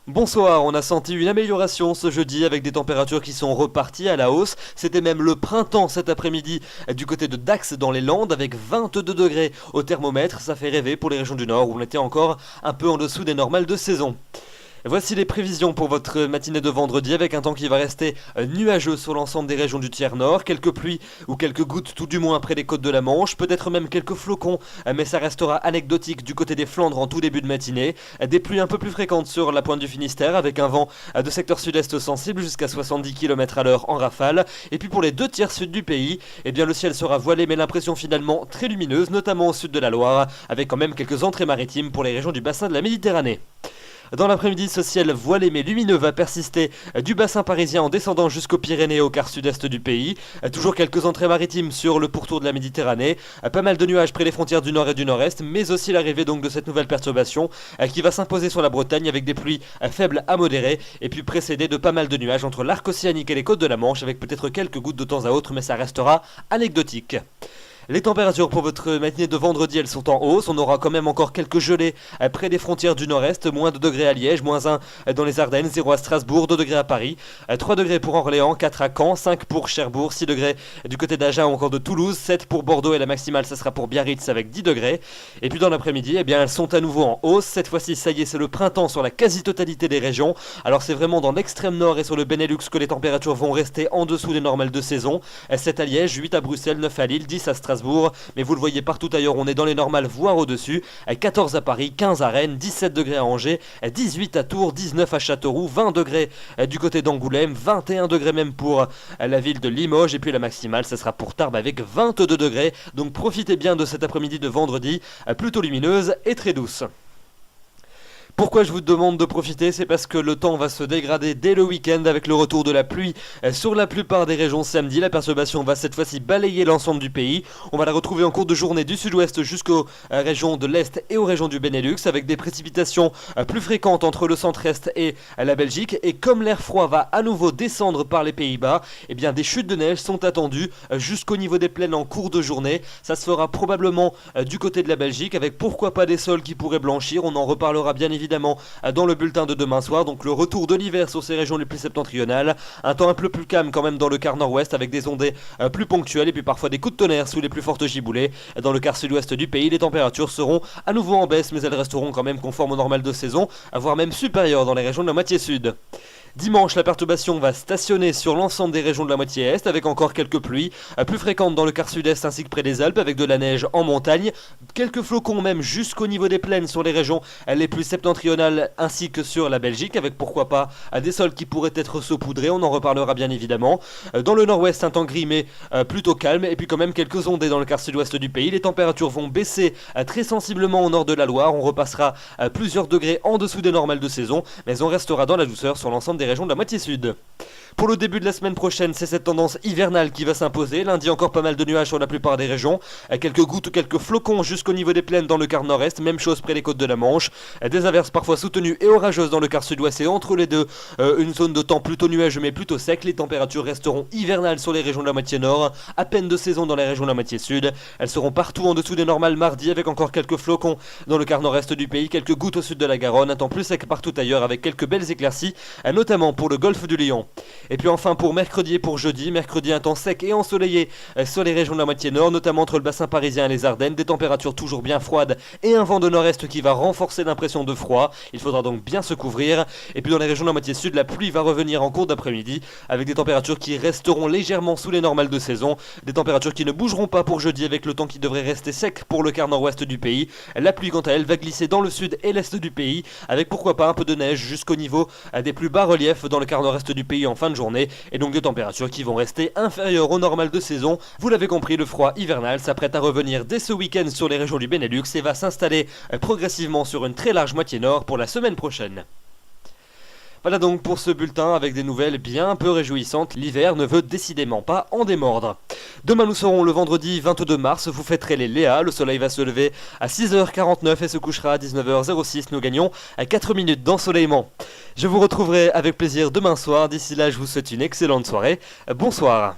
Bonsoir, on a senti une amélioration ce jeudi avec des températures qui sont reparties à la hausse. C'était même le printemps cet après-midi du côté de Dax dans les Landes avec 22 degrés au thermomètre. Ça fait rêver pour les régions du Nord où on était encore un peu en dessous des normales de saison. Voici les prévisions pour votre matinée de vendredi avec un temps qui va rester nuageux sur l'ensemble des régions du tiers nord, quelques pluies ou quelques gouttes tout du moins près des côtes de la Manche, peut-être même quelques flocons, mais ça restera anecdotique du côté des Flandres en tout début de matinée, des pluies un peu plus fréquentes sur la pointe du Finistère avec un vent de secteur sud-est sensible jusqu'à 70 km/h en rafale, et puis pour les deux tiers sud du pays, eh bien le ciel sera voilé mais l'impression finalement très lumineuse, notamment au sud de la Loire, avec quand même quelques entrées maritimes pour les régions du bassin de la Méditerranée. Dans l'après-midi, ce ciel voilé mais lumineux va persister du bassin parisien en descendant jusqu'aux Pyrénées au quart sud-est du pays. Toujours quelques entrées maritimes sur le pourtour de la Méditerranée. Pas mal de nuages près des frontières du nord et du nord-est, mais aussi l'arrivée donc de cette nouvelle perturbation qui va s'imposer sur la Bretagne avec des pluies faibles à modérées et puis précédées de pas mal de nuages entre l'arc océanique et les côtes de la Manche avec peut-être quelques gouttes de temps à autre, mais ça restera anecdotique. Les températures pour votre matinée de vendredi, elles sont en hausse. On aura quand même encore quelques gelées près des frontières du nord-est. Moins 2 degrés à Liège, moins 1 dans les Ardennes, 0 à Strasbourg, 2 degrés à Paris, 3 degrés pour Orléans, 4 à Caen, 5 pour Cherbourg, 6 degrés du côté d'Agen ou encore de Toulouse, 7 pour Bordeaux et la maximale, ça sera pour Biarritz avec 10 degrés. Et puis dans l'après-midi, eh bien, elles sont à nouveau en hausse. Cette fois-ci, ça y est, c'est le printemps sur la quasi-totalité des régions. Alors c'est vraiment dans l'extrême nord et sur le Benelux que les températures vont rester en dessous des normales de saison. 7 à Liège, 8 à Bruxelles, 9 à Lille, 10 à Strasbourg. Mais vous le voyez partout ailleurs, on est dans les normales, voire au-dessus. 14 à Paris, 15 à Rennes, 17 degrés à Angers, 18 à Tours, 19 à Châteauroux, 20 degrés du côté d'Angoulême, 21 degrés même pour la ville de Limoges. Et puis la maximale, ça sera pour Tarbes avec 22 degrés. Donc profitez bien de cet après-midi de vendredi, plutôt lumineuse et très douce. Pourquoi je vous demande de profiter, c'est parce que le temps va se dégrader dès le week-end avec le retour de la pluie sur la plupart des régions samedi. La perturbation va cette fois-ci balayer l'ensemble du pays. On va la retrouver en cours de journée du sud-ouest jusqu'aux régions de l'est et aux régions du Benelux avec des précipitations plus fréquentes entre le centre-est et la Belgique. Et comme l'air froid va à nouveau descendre par les Pays-Bas, eh bien des chutes de neige sont attendues jusqu'au niveau des plaines en cours de journée. Ça se fera probablement du côté de la Belgique avec pourquoi pas des sols qui pourraient blanchir. On en reparlera bien évidemment dans le bulletin de demain soir, donc le retour de l'hiver sur ces régions les plus septentrionales, un temps un peu plus calme quand même dans le quart nord-ouest avec des ondées plus ponctuelles et puis parfois des coups de tonnerre sous les plus fortes giboulées. Dans le quart sud-ouest du pays, les températures seront à nouveau en baisse mais elles resteront quand même conformes au normal de saison, voire même supérieures dans les régions de la moitié sud. Dimanche, la perturbation va stationner sur l'ensemble des régions de la moitié est avec encore quelques pluies plus fréquentes dans le quart sud-est ainsi que près des Alpes avec de la neige en montagne, quelques flocons même jusqu'au niveau des plaines sur les régions les plus septentrionales ainsi que sur la Belgique avec pourquoi pas des sols qui pourraient être saupoudrés, on en reparlera bien évidemment. Dans le nord-ouest, un temps gris mais plutôt calme et puis quand même quelques ondées dans le quart sud-ouest du pays. Les températures vont baisser très sensiblement au nord de la Loire, on repassera plusieurs degrés en dessous des normales de saison mais on restera dans la douceur sur l'ensemble des régions de la moitié sud. Pour le début de la semaine prochaine, c'est cette tendance hivernale qui va s'imposer. Lundi, encore pas mal de nuages sur la plupart des régions. Quelques gouttes ou quelques flocons jusqu'au niveau des plaines dans le quart nord-est. Même chose près des côtes de la Manche. Des averses parfois soutenues et orageuses dans le quart sud-ouest et entre les deux, une zone de temps plutôt nuageux mais plutôt sec. Les températures resteront hivernales sur les régions de la moitié nord. À peine de saison dans les régions de la moitié sud. Elles seront partout en dessous des normales mardi avec encore quelques flocons dans le quart nord-est du pays. Quelques gouttes au sud de la Garonne. Un temps plus sec partout ailleurs avec quelques belles éclaircies, notamment pour le golfe du Lion. Et puis enfin pour mercredi et pour jeudi, mercredi un temps sec et ensoleillé sur les régions de la moitié nord, notamment entre le bassin parisien et les Ardennes, des températures toujours bien froides et un vent de nord-est qui va renforcer l'impression de froid, il faudra donc bien se couvrir. Et puis dans les régions de la moitié sud, la pluie va revenir en cours d'après-midi avec des températures qui resteront légèrement sous les normales de saison, des températures qui ne bougeront pas pour jeudi avec le temps qui devrait rester sec pour le quart nord-ouest du pays. La pluie quant à elle va glisser dans le sud et l'est du pays avec pourquoi pas un peu de neige jusqu'au niveau des plus bas reliefs dans le quart nord-est du pays en fin de journée et donc des températures qui vont rester inférieures au normal de saison. Vous l'avez compris, le froid hivernal s'apprête à revenir dès ce week-end sur les régions du Benelux et va s'installer progressivement sur une très large moitié nord pour la semaine prochaine. Voilà donc pour ce bulletin avec des nouvelles bien peu réjouissantes. L'hiver ne veut décidément pas en démordre. Demain nous serons le vendredi 22 mars, vous fêterez les Léa, le soleil va se lever à 6h49 et se couchera à 19h06, nous gagnons à 4 minutes d'ensoleillement. Je vous retrouverai avec plaisir demain soir, d'ici là je vous souhaite une excellente soirée, bonsoir.